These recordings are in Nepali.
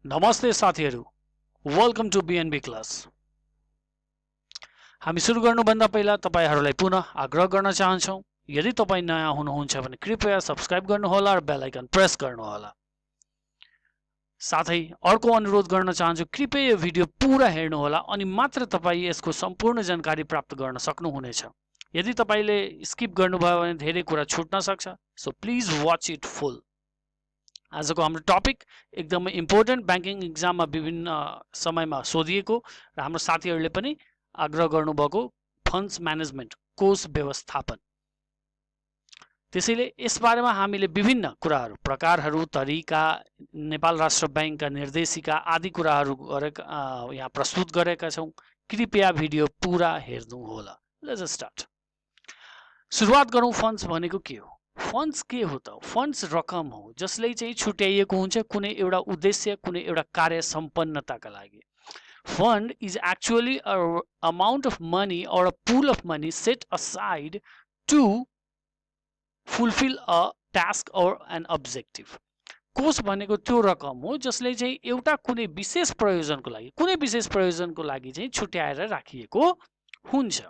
नमस्ते साथीहरू, वेलकम टु बीएनबी क्लास। हामी सुरु गर्नुभन्दा पहिला तपाईहरुलाई पुनः आग्रह गर्न चाहन्छौं, यदि तपाई नयाँ हुनुहुन्छ भने कृपया सब्स्क्राइब गर्नुहोला र बेल आइकन प्रेस गर्नुहोला। साथै अर्को अनुरोध गर्न चाहन्छु, कृपया यो भिडियो पुरा हेर्नुहोला अनि मात्र तपाई यसको सम्पूर्ण जानकारी प्राप्त गर्न सक्नुहुनेछ। यदि तपाईले स्किप गर्नुभयो भने धेरै कुरा छुट्न सक्छ, सो प्लिज वाच इट फुल। आजको हाम्रो टपिक एकदमै इम्पोर्टेन्ट, ब्याङ्किङ एक्जाममा विभिन्न समयमा सोधिएको र हाम्रो साथीहरूले पनि आग्रह गर्नुभएको फन्ड्स म्यानेजमेन्ट, कोष व्यवस्थापन। त्यसैले यसबारेमा हामीले विभिन्न कुराहरू, प्रकारहरू, तरिका, नेपाल राष्ट्र ब्याङ्कका निर्देशिका आदि कुराहरू यहाँ प्रस्तुत गरेका छौँ। कृपया भिडियो पुरा हेर्नुहोला। Let's start. सुरुवात गरौँ। फन्ड्स भनेको के हो? फन्ड्स के हो त? फन्ड्स रकम हो जसले चाहिँ छुट्याइएको हुन्छ कुनै एउटा उद्देश्य, कुनै एउटा कार्य सम्पन्नताका लागि। Fund is actually a amount of money or a pool of money set aside to fulfill a task or an objective. कोष भनेको त्यो रकम हो जसले चाहिँ एउटा कुनै विशेष प्रयोजनको लागि चाहिँ छुट्याएर राखिएको हुन्छ।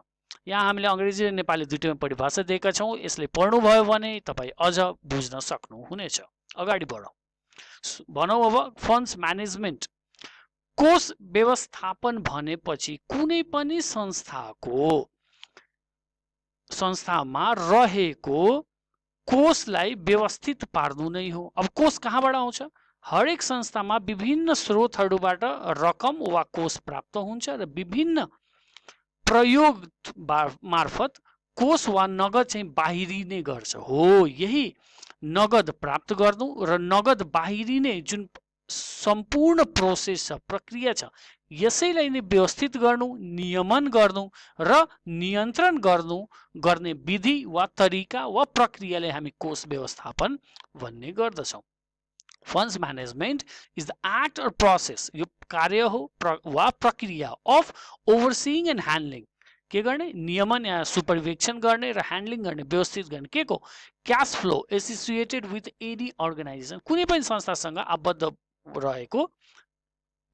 यहाँ हामीले अंग्रेजी र नेपाली दुईटैमा परिभाषा दिएका छौँ। यसले पढ्नुभयो भने तपाईँ अझ बुझ्न सक्नुहुनेछ। अगाडि बढौँ। भनौँ अब फन्ड्स म्यानेजमेन्ट, कोष व्यवस्थापन भनेपछि कुनै पनि संस्थामा रहेको कोषलाई व्यवस्थित पार्नु नै हो। अब कोष कहाँबाट आउँछ? हरेक संस्थामा विभिन्न स्रोतहरूबाट रकम वा कोष प्राप्त हुन्छ र विभिन्न प्रयोग मार्फत कोष वा नगद चाहिँ बाहिरिने गर्छ। हो, यही नगद प्राप्त गर्नु र नगद बाहिरिने जुन सम्पूर्ण प्रोसेस छ, प्रक्रिया छ, यसैलाई नै व्यवस्थित गर्नु, नियमन गर्नु र नियन्त्रण गर्ने विधि वा तरिका वा प्रक्रियाले हामी कोष व्यवस्थापन भन्ने गर्दछौँ। Funds management is the act और प्रोसेस, यो कार्य हो वा प्रक्रिया अफ ओभरसिइङ एन्ड ह्यान्डलिङ। के गर्ने? नियमन या सुपरभिजन गर्ने र ह्यान्डलिङ गर्ने, व्यवस्थित गर्ने। के को? Cash flow associated with any organisation, कुनै पनि संस्थासँग आबद्ध रहेको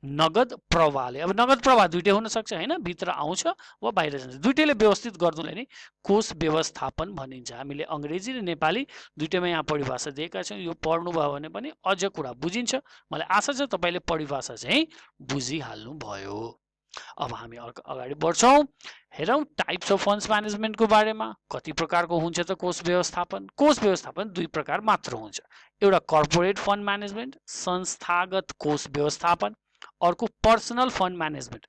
नगद प्रवाहले। अब नगद प्रवाह दुईटै हुन सक्छ हैन, भित्र आउँछ वा बाहिर जान्छ, दुईटैले व्यवस्थित गर्नुलाई नै कोष व्यवस्थापन भनिन्छ। हामीले अंग्रेजी र नेपाली दुईटैमा यहाँ परिभाषा दिएका छौँ। यो पढ्नुभयो भने पनि अझ कुरा बुझिन्छ। मलाई आशा छ तपाईले परिभाषा चाहिँ बुझिहाल्नु भयो। अब हामी अगाडि बढ्छौँ। हेरौँ टाइप्स अफ फन्ड्स म्यानेजमेन्टको बारेमा। कति प्रकारको हुन्छ त कोष व्यवस्थापन? कोष व्यवस्थापन दुई प्रकार मात्र हुन्छ। एउटा कर्पोरेट फन्ड म्यानेजमेन्ट, संस्थागत कोष व्यवस्थापन। अर्को पर्सनल फन्ड म्यानेजमेन्ट,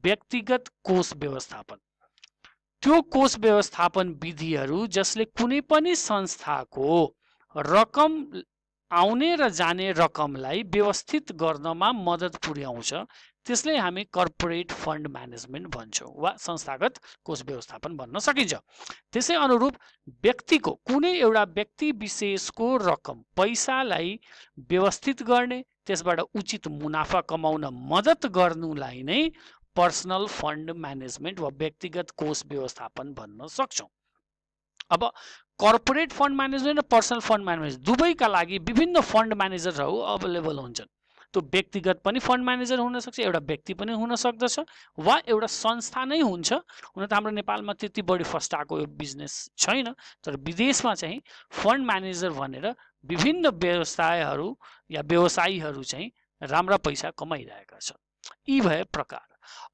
व्यक्तिगत कोष व्यवस्थापन। त्यो कोष व्यवस्थापन विधिहरू जसले कुनै पनि संस्थाको रकम, आउने र जाने रकमलाई व्यवस्थित गर्नमा मद्दत पुर्याउँछ, त्यसलाई हामी कर्पोरेट फन्ड म्यानेजमेन्ट भन्छौँ वा संस्थागत कोष व्यवस्थापन भन्न सकिन्छ। त्यसै अनुरूप व्यक्तिको, कुनै एउटा व्यक्ति विशेषको रकम, पैसालाई व्यवस्थित गर्ने, त्यसबाट उचित मुनाफा कमाउन मद्दत गर्नुलाई नै पर्सनल फन्ड म्यानेजमेन्ट वा व्यक्तिगत कोष व्यवस्थापन भन्न सक्छौँ। अब कर्पोरेट फन्ड म्यानेजमेन्ट र पर्सनल फन्ड म्यानेजमेन्ट दुवैका लागि विभिन्न फन्ड म्यानेजरहरू अवेलेबल हुन्छन्। त्यो व्यक्तिगत पनि फन्ड म्यानेजर हुन सक्छ, एउटा व्यक्ति पनि हुन सक्दछ वा एउटा संस्था नै हुन्छ। हुन त हाम्रो नेपालमा त्यति बढी फस्टाएको यो बिजनेस छैन, तर विदेशमा चाहिँ फन्ड म्यानेजर भनेर विभिन्न व्यवसायहरू या व्यवसायीहरू चाहिँ राम्रा पैसा कमाइरहेका छन्। यी भए प्रकार।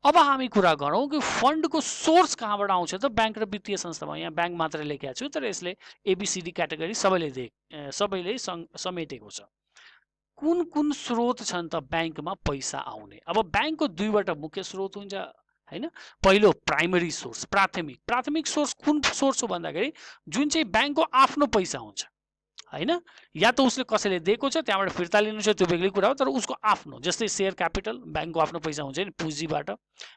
अब हामी कुरा गरौँ कि फन्डको सोर्स कहाँबाट आउँछ त? ब्याङ्क र वित्तीय संस्थामा। यहाँ ब्याङ्क मात्र लेखेको छु, तर यसले एबीसीडी क्याटेगोरी सबैले समेटेको छ। कुन कुन स्रोत छन् त ब्याङ्कमा पैसा आउने? अब ब्याङ्कको दुईवटा मुख्य स्रोत हुन्छ हैन। पहिलो प्राइमरी सोर्स, प्राथमिक सोर्स कुन सोर्स हो भन्दाखेरि जुन चाहिँ ब्याङ्कको आफ्नो पैसा हुन्छ हैन, या त उसले कसैले दिएको छ त्यहाँबाट फिर्ता लिनु छ, त्यो बेग्लै कुरा हो, तर उसको आफ्नो, जस्तै शेयर क्यापिटल ब्याङ्कको आफ्नो पैसा हुन्छ नि, पुँजीबाट।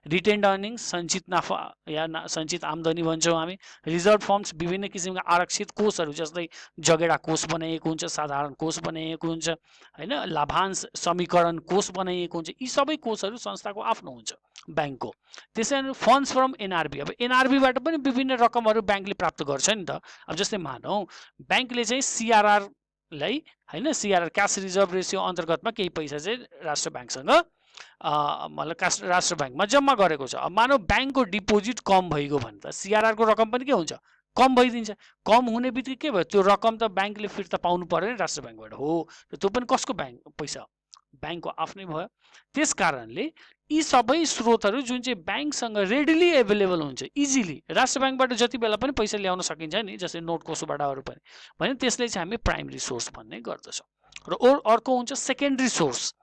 रिटेन्ड अर्निङ्स, सञ्चित नाफा या सञ्चित आम्दानी भन्छौँ हामी। रिजर्भ फन्ड्स, विभिन्न किसिमका आरक्षित कोषहरू, जस्तै जगेडा कोष बनाइएको हुन्छ, साधारण कोष बनाइएको हुन्छ हैन, लाभांश समीकरण कोष बनाइएको हुन्छ। यी सबै कोषहरू संस्थाको आफ्नो हुन्छ ब्याङ्कको। त्यसैले फन्ड्स फ्रम एनआरबी, अब एनआरबीबाट पनि विभिन्न रकमहरू ब्याङ्कले प्राप्त गर्छ नि त। अब जस्तै मानौँ ब्याङ्कले चाहिँ सीआरआर लाई हैन सीआरआर क्याश रिजर्भ रेसियो अन्तर्गतमा केही पैसा चाहिँ राष्ट्र बैंकसँग मतलब राष्ट्र बैंकमा जम्मा गरेको छ। अब मानव बैंकको डिपोजिट कम भइगयो भने त सीआरआर को रकम पनि के हुन्छ, कम भइदिन्छ। कम हुने बित्तिकै के भयो, त्यो रकम त बैंकले फिर्ता पाउनु पर्यो नि राष्ट्र बैंकबाट। हो, त्यो पनि कसको बैंक पैसा, बैंकको आफ्नै भयो। त्यस कारणले यी सबै स्रोतहरू जुन चाहिँ बैंकसँग रेडिली एभाइलेबल हुन्छ, इजिली राष्ट्र बैंकबाट जति बेला पनि पैसा ल्याउन सकिन्छ नि, जस्तै नोट कोषोबाटहरू पनि भने त्यसले चाहिँ हामी प्राइमरी सोर्स भन्ने गर्दछौँ। र अर्को हुन्छ सेकेन्डरी सोर्स,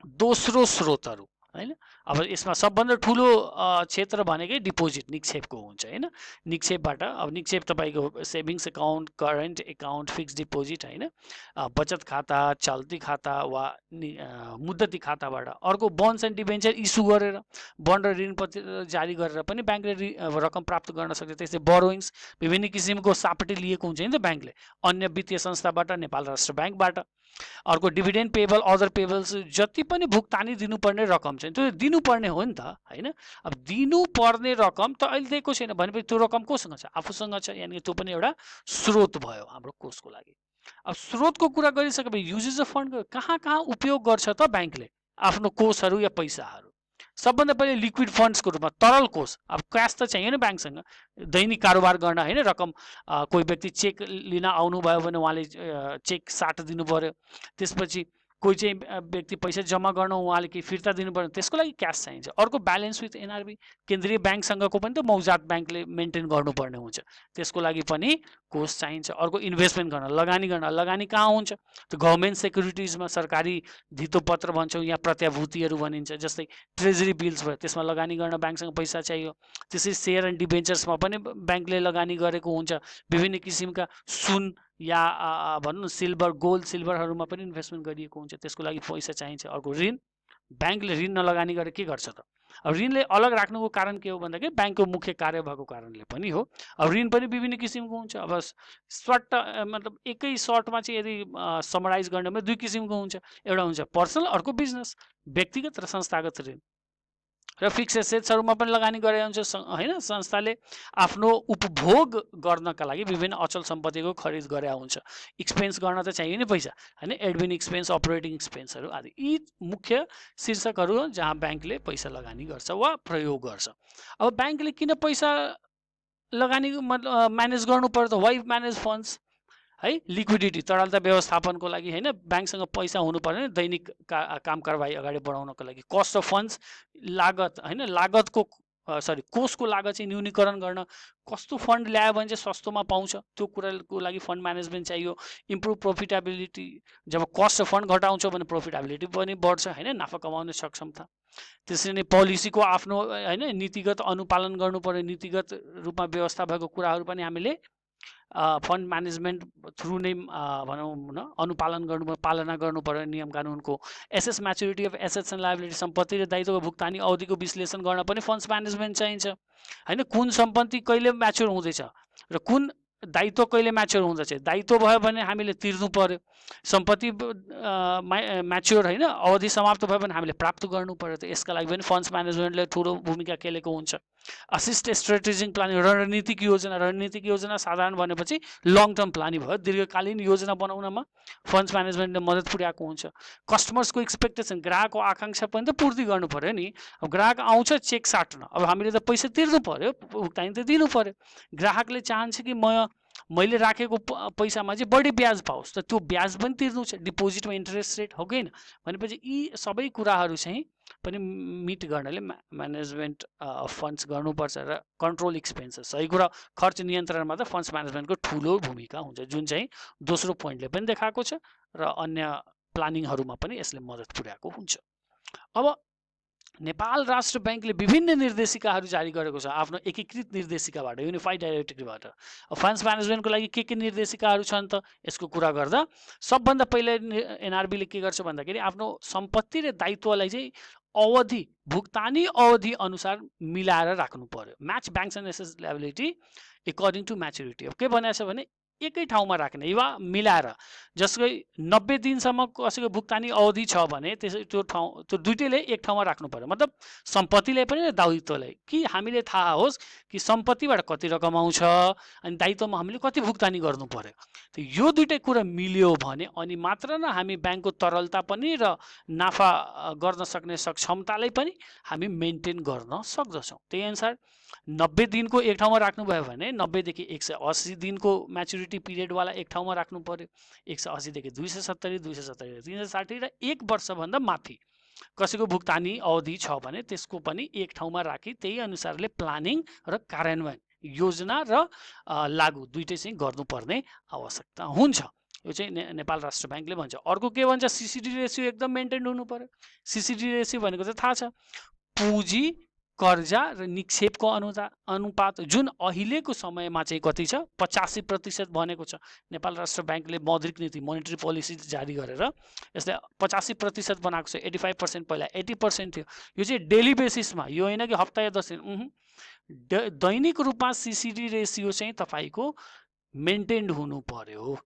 दोस्रो स्रोतहरू हैन। अब यसमा सबभन्दा ठुलो क्षेत्र भनेकै डिपोजिट निक्षेपको हुन्छ हैन। निक्षेपबाट अब निक्षेप तपाईँको savings account, current account, fix deposit हैन, बचत खाता, चल्ती खाता वा मुद्दती खाताबाट। अर्को बन्ड्स एन्ड डिबेन्चर इस्यु गरेर, बन्ड र ऋणपत्र जारी गरेर पनि ब्याङ्कले रकम प्राप्त गर्न सक्छ। त्यस्तै बोरोइङ्स, विभिन्न किसिमको सापटी लिएको हुन्छ नि त ब्याङ्कले अन्य वित्तीय संस्थाबाट, नेपाल राष्ट्र ब्याङ्कबाट। अर्को डिभिडेन्ड पेबल, अदर पेबल्स, जति पनि भुक्तानी दिनुपर्ने रकम छ त्यो दिनुपर्ने हो नि त हैन। अब दिनुपर्ने रकम त अहिले दिएको छैन भनेपछि त्यो रकम कोसँग छ, आफूसँग छ, यानि त्यो पनि एउटा स्रोत भयो हाम्रो कोषको लागि। अब स्रोतको कुरा गरिसकेपछि युजेस अफ फन्ड कहाँ कहाँ उपयोग गर्छ त ब्याङ्कले आफ्नो कोषहरू या पैसाहरू। सबभन्दा पहिले लिक्विड फन्ड्सको रूपमा, तरल कोष। अब क्यास त चाहिएन ब्याङ्कसँग, दैनिक कारोबार गर्न हैन, रकम कोही व्यक्ति चेक लिन आउनुभयो भने उहाँले चेक साट दिनु पर्यो। त्यसपछि कोही चाहिँ व्यक्ति पैसा जम्मा गर्न उहाँले केही फिर्ता दिनु पर्यो, त्यसको लागि क्यास चाहिन्छ। अर्को ब्यालेन्स विथ एनआरबी, केन्द्रीय ब्याङ्कसँगको पनि त मौजात ब्याङ्कले मेन्टेन गर्नुपर्ने हुन्छ, त्यसको लागि पनि कोष चाहिन्छ। अर्को इन्भेस्टमेन्ट गर्न, लगानी गर्न। लगानी कहाँ हुन्छ, त्यो गभर्मेन्ट सेक्युरिटिजमा, सरकारी धितोपत्र भन्छौँ या प्रत्याभूतिहरू भनिन्छ, जस्तै ट्रेजरी बिल्स भयो, त्यसमा लगानी गर्न ब्याङ्कसँग पैसा चाहियो। त्यसै सेयर एन्ड डिबेन्चर्समा पनि ब्याङ्कले लगानी गरेको हुन्छ। विभिन्न किसिमका सुन या भनौँ न सिल्भर, गोल्ड सिल्भरहरूमा पनि इन्भेस्टमेन्ट गरिएको हुन्छ, त्यसको लागि पैसा चाहिन्छ। अर्को ऋण, ब्याङ्कले ऋण नलगानी गरेर के गर्छ त। अब ऋणले अलग राख्नुको कारण के हो भन्दाखेरि ब्याङ्कको मुख्य कार्य भएको कारणले पनि हो। अब ऋण पनि विभिन्न किसिमको हुन्छ। अब सर्ट मतलब एकै सर्टमा चाहिँ यदि समराइज गर्ने भने दुई किसिमको हुन्छ, एउटा हुन्छ पर्सनल, अर्को बिजनेस, व्यक्तिगत र संस्थागत ऋण। र फिक्स एसेट्सहरूमा पनि लगानी गरेको हुन्छ हैन। संस्थाले आफ्नो उपभोग गर्नका लागि विभिन्न अचल सम्पत्तिको खरिद गरेका हुन्छ। एक्सपेन्स गर्न त चाहियो नि पैसा हैन, एडमिन एक्सपेन्स, अपरेटिङ एक्सपेन्सहरू आदि। यी मुख्य शीर्षकहरू जहाँ ब्याङ्कले पैसा लगानी गर्छ वा प्रयोग गर्छ। अब ब्याङ्कले किन पैसा लगानी मतलब म्यानेज गर्नु पर्यो त, वाइ म्यानेज फन्ड्स है। लिक्विडिटी, तरलता व्यवस्थापनको लागि हैन, ब्याङ्कसँग पैसा हुनु पर्यो दैनिक काम कारबाही अगाडि बढाउनको लागि। कस्ट अफ फन्ड्स, लागत हैन, लागतको कोषको लागत चाहिँ न्यूनीकरण गर्न कस्तो फन्ड ल्यायो भने चाहिँ सस्तोमा पाउँछ, त्यो कुराको लागि फन्ड म्यानेजमेन्ट चाहियो। इम्प्रुभ प्रोफिटेबिलिटी, जब कस्ट अफ फन्ड घटाउँछ भने प्रोफिटेबिलिटी पनि बढ्छ हैन, नाफा कमाउने सक्षमता। त्यसरी नै पोलिसीको आफ्नो हैन नीतिगत अनुपालन गर्नु पर्यो, नीतिगत रूपमा व्यवस्था भएको कुराहरू पनि हामीले फन्ड म्यानेजमेन्ट थ्रु नै भनौँ न अनुपालन गर्नु, पालना गर्नु पर्यो नियम कानुनको। Assess maturity of assets and liability, सम्पत्ति र दायित्वको भुक्तानी अवधिको विश्लेषण गर्न पनि फन्ड्स म्यानेजमेन्ट चाहिन्छ हैन। कुन सम्पत्ति कहिले म्याच्योर हुँदैछ र कुन दायित्व कहिले म्याच्योर हुँदैछ, दायित्व भयो भने हामीले तिर्नु पर्यो, सम्पत्ति म्याच्योर हैन अवधि समाप्त भयो भने हामीले प्राप्त गर्नु पर्यो। त यसका लागि पनि फन्ड्स म्यानेजमेन्टले ठुलो भूमिका खेलेको हुन्छ। असिस्ट स्ट्रेटेजिक प्लानिङ, रणनीतिक योजना। रणनीतिक योजना साधारण भनेपछि लङ टर्म प्लानिङ भयो, दीर्घकालीन योजना बनाउनमा फन्ड्स म्यानेजमेन्टले मद्दत पुर्याएको हुन्छ। कस्टमर्सको एक्सपेक्टेसन, ग्राहकको आकाङ्क्षा पनि त पूर्ति गर्नु पर्यो नि। अब ग्राहक आउँछ चेक साट्न, अब हामीले त पैसा तिर्नु पर्यो, भुक्तानी त दिनु पर्यो। ग्राहकले चाहन्छ कि मैले राखेको पैसामा चाहिँ बढी ब्याज पाओस्, त त्यो ब्याज पनि तिर्नु छ, डिपोजिटमा इन्ट्रेस्ट रेट हो कि भनेपछि यी सबै कुराहरू चाहिँ पनि मिट गर्नले म्यानेजमेन्ट अफ फन्ड्स गर्नुपर्छ। र कन्ट्रोल एक्सपेन्सेस, सही कुरा, खर्च नियन्त्रणमा त फन्ड्स म्यानेजमेन्टको ठुलो भूमिका हुन्छ, जुन चाहिँ दोस्रो पोइन्टले पनि देखाएको छ र अन्य प्लानिङहरूमा पनि यसले मद्दत पुर्याएको हुन्छ। अब नेपाल राष्ट्र ब्याङ्कले विभिन्न निर्देशिकाहरू जारी गरेको छ, आफ्नो एकीकृत निर्देशिकाबाट, युनिफाइड डाइरेक्टिभबाट। फन्ड्स म्यानेजमेन्टको लागि के निर्देशिकाहरू छन् त, यसको कुरा गर्दा सबभन्दा पहिले एनआरबीले के गर्छ भन्दाखेरि आफ्नो सम्पत्ति र दायित्वलाई चाहिँ अवधि, भुक्तानी अवधि अनुसार मिलाएर राख्नु पर्यो। Match banks and assets liability according to maturity. अब के भनेको छ भने एकै ठाउँमा राख्ने वा मिलाएर, जसकै 90 दिनसम्म कसैको भुक्तानी अवधि छ भने त्यो दुइटैले एक ठाउँमा राख्नु पर्यो। मतलब सम्पत्तिलाई पनि र दायित्वलाई, कि हामीले थाहा होस् कि सम्पत्तिबाट कति रकम आउँछ अनि दायित्वमा हामीले कति भुक्तानी गर्नु पर्यो। यो दुइटै कुरा मिल्यो भने अनि मात्र न हामी ब्याङ्कको तरलता पनि र नाफा गर्न सक्ने सक्षमतालाई पनि हामी मेन्टेन गर्न सक्दछौँ। त्यही अनुसार 90 दिनको एक ठाउँमा राख्नुभयो भने 90 देखि 180 दिनको म्याच्युरिटी पिरियडवाला एक ठाउँमा राख्नु पर्यो। 180 देखि 270, 270 देखि 360 र 1 वर्षभन्दा माथि कसैको भुक्तानी अवधि छ भने त्यसको पनि एक ठाउँमा राखी त्यही अनुसारले प्लानिङ र कार्यान्वयन, योजना र लागू दुइटै चाहिँ गर्नुपर्ने आवश्यकता हुन्छ। यो चाहिँ नेपाल राष्ट्र ब्याङ्कले भन्छ। अर्को के भन्छ, सिसिडी रेसियो एकदम मेन्टेन हुनु पर्यो। सिसिडी रेसियो भनेको चाहिँ थाहा छ, पुँजी, कर्जा र निक्षेपको अनुपात, जुन अहिलेको समयमा चाहिँ कति छ, 85% भनेको छ। नेपाल राष्ट्र ब्याङ्कले मौद्रिक नीति, मोनिटरी पोलिसी जारी गरेर यसले 85% बनाएको छ। 85% पहिला 80% थियो। यो चाहिँ डेली बेसिसमा, यो होइन कि हप्ता या 10 दिन, दैनिक रूपमा सिसिडी रेसियो चाहिँ तपाईँको मेन्टेन्ड हुनु पर्यो।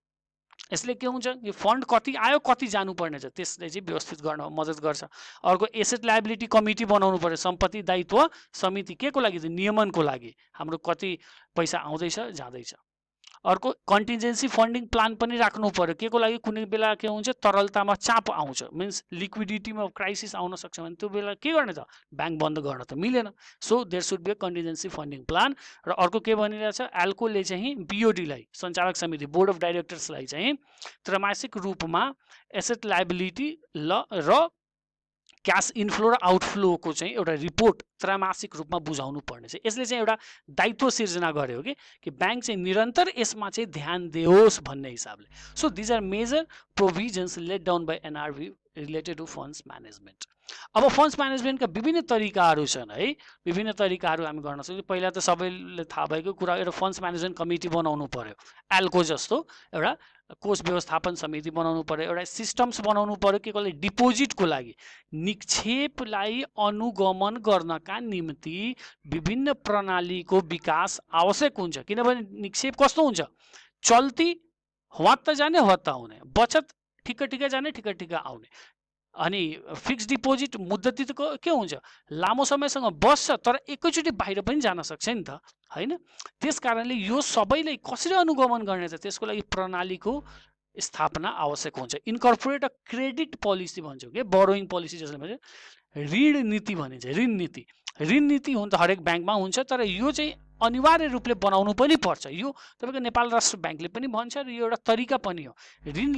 यसले के हुन्छ, यो फन्ड कति आयो कति जानुपर्ने छ त्यसले चाहिँ व्यवस्थित गर्न मद्दत गर्छ। अर्को एसेट लायबिलिटी कमिटी बनाउनु पर्यो, सम्पत्ति दायित्व समिति, के को लागि, नियमनको लागि, हाम्रो कति पैसा आउँदैछ जाँदैछ। अर्को कन्टिजेन्सी फन्डिङ प्लान पनि राख्नु पर्यो, के को लागि, कुनै बेला के हुन्छ तरलतामा चाप आउँछ, मिन्स लिक्विडिटीमा क्राइसिस आउन सक्छ भने त्यो बेला के गर्ने त, ब्याङ्क बन्द गर्न त मिलेन। So there should be a contingency funding plan. र अर्को के भनिरहेछ, एल्कोले चाहिँ बिओडीलाई, सञ्चालक समिति, बोर्ड अफ डाइरेक्टर्सलाई चाहिँ त्रैमासिक रूपमा एसेट लायबिलिटी र क्यास इन्फ्लो र आउटफ्लोको चाहिँ एउटा रिपोर्ट त्रैमासिक रूपमा बुझाउनु पर्ने छ। यसले चाहिँ एउटा दायित्व सिर्जना गर्यो कि ब्याङ्क चाहिँ निरन्तर यसमा चाहिँ ध्यान दियोस् भन्ने हिसाबले। So these are major provisions laid down by NRB related to funds management. अब फन्ड्स म्यानेजमेन्टका विभिन्न तरिकाहरू छन् है, विभिन्न तरिकाहरू हामी गर्न सक्छौँ। पहिला त सबैले थाहा भएको कुरा, एउटा फन्ड्स म्यानेजमेन्ट कमिटी बनाउनु पर्यो, एल्को जस्तो एउटा कोष व्यवस्थापन समिति बनाउनु पर्यो, एउटा सिस्टम्स बनाउनु पर्यो के कसले, डिपोजिटको लागि, निक्षेपलाई अनुगमन गर्नका निम्ति विभिन्न प्रणालीको विकास आवश्यक हुन्छ। किनभने निक्षेप कस्तो हुन्छ, चल्ती हवात्त जाने हवात्त आउने, बचत ठिक्क ठिक्क जाने ठिक्क ठिक्क आउने। अनि फिक्स डिपोजिट मुद्दती त के हुन्छ, लामो समयसँग बस्छ तर एकैचोटि बाहिर पनि जान सक्छ नि त, होइन। त्यस कारणले यो सबैले कसरी अनुगमन गर्ने त, त्यसको लागि प्रणालीको स्थापना आवश्यक हुन्छ। इन्कर्पोरेट अ क्रेडिट पोलिसी भन्छौँ कि बोरोइङ पोलिसी जसले भन्छ, ऋण नीति भनिन्छ। ऋण नीति हुन त हरेक ब्याङ्कमा हुन्छ, तर यो चाहिँ अनिवार्य रूपले बनाउनु पनि पर्छ। यो तपाईँको नेपाल राष्ट्र ब्याङ्कले पनि भन्छ र यो एउटा तरिका पनि हो। ऋण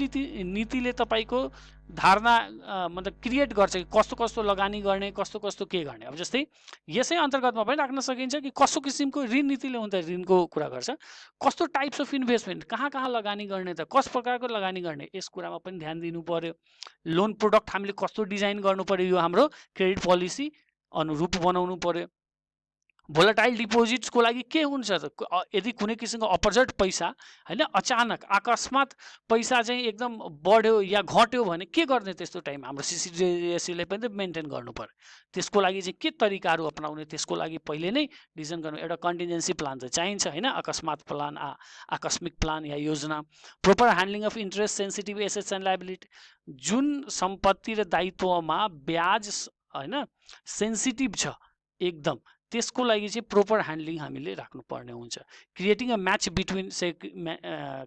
नीतिले तपाईँको धारणा मतलब क्रिएट गर्छ कि कस्तो कस्तो लगानी गर्ने, कस्तो कस्तो के गर्ने। अब जस्तै यसै अन्तर्गतमा पनि राख्न सकिन्छ कि कस्तो किसिमको ऋण नीतिले हुन्छ, ऋणको कुरा गर्छ, कस्तो टाइप्स अफ इन्भेस्टमेन्ट, कहाँ कहाँ लगानी गर्ने त, कस प्रकारको लगानी गर्ने, यस कुरामा पनि ध्यान दिनु पर्यो। लोन प्रोडक्ट हामीले कस्तो डिजाइन गर्नु पर्यो, यो हाम्रो क्रेडिट पोलिसी अनुरूप बनाउनु पर्यो। भोलाटाइल डिपोजिट्सको लागि के हुन्छ त, यदि कुनै किसिमको अपरजट पैसा होइन अचानक अकस्मात पैसा चाहिँ एकदम बढ्यो या घट्यो भने के गर्ने, त्यस्तो टाइम हाम्रो सिसिडी रेसियोलाई पनि त मेन्टेन गर्नु पर्यो। त्यसको लागि चाहिँ के तरिकाहरू अपनाउने, त्यसको लागि पहिले नै डिजाइन गर्नु, एउटा कन्टिजेन्सी प्लान त चाहिन्छ होइन, अकस्मात प्लान, आकस्मिक प्लान या योजना। Proper handling of interest sensitive assets and liability, जुन सम्पत्ति र दायित्वमा ब्याज होइन सेन्सिटिभ छ एकदम, त्यसको लागि चाहिँ प्रोपर ह्यान्डलिङ हामीले राख्नुपर्ने हुन्छ। क्रिएटिङ अ म्याच बिट्विन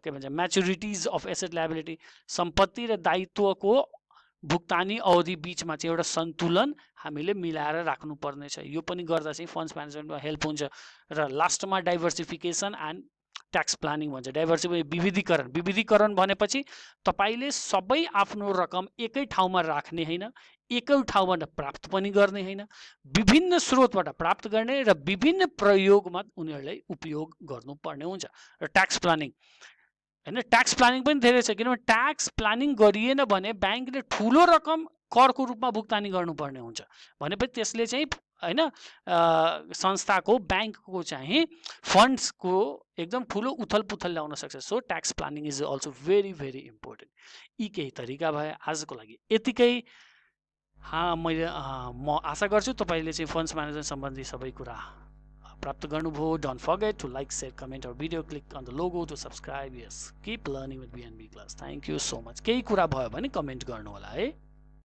के भन्छ म्याच्युरिटिज अफ एसेट लायबिलिटी, सम्पत्ति र दायित्वको भुक्तानी अवधि बिचमा चाहिँ एउटा सन्तुलन हामीले मिलाएर राख्नुपर्ने छ। यो पनि गर्दा चाहिँ फन्ड्स म्यानेजमेन्टमा हेल्प हुन्छ। र लास्टमा डाइभर्सिफिकेसन एन्ड ट्याक्स प्लानिङ भन्छ। विविधीकरण भनेपछि तपाईँले सबै आफ्नो रकम एकै ठाउँमा राख्ने होइन, एकै ठाउँबाट प्राप्त पनि गर्ने होइन, विभिन्न स्रोतबाट प्राप्त गर्ने र विभिन्न प्रयोगमा उनीहरूलाई उपयोग गर्नुपर्ने हुन्छ। र ट्याक्स प्लानिङ होइन, ट्याक्स प्लानिङ पनि धेरै छ, किनभने ट्याक्स प्लानिङ गरिएन भने ब्याङ्कले ठुलो रकम करको रूपमा भुक्तानी गर्नुपर्ने हुन्छ भनेपछि त्यसले चाहिँ होइन संस्थाको ब्याङ्कको चाहिँ फन्ड्सको एकदम ठुलो उथल पुथल ल्याउन सक्छ। So tax planning is also very very important. यी केही तरिका भए। आजको लागि यतिकै। मैले म आशा गर्छु तपाईँले चाहिँ फन्ड्स म्यानेजमेन्ट सम्बन्धी सबै कुरा प्राप्त गर्नुभयो. Don't forget to like, share, comment or video, click on the logo to subscribe. Yes, keep learning with BNB class. Thank you so much. केही कुरा भयो भने कमेन्ट गर्नु होला है.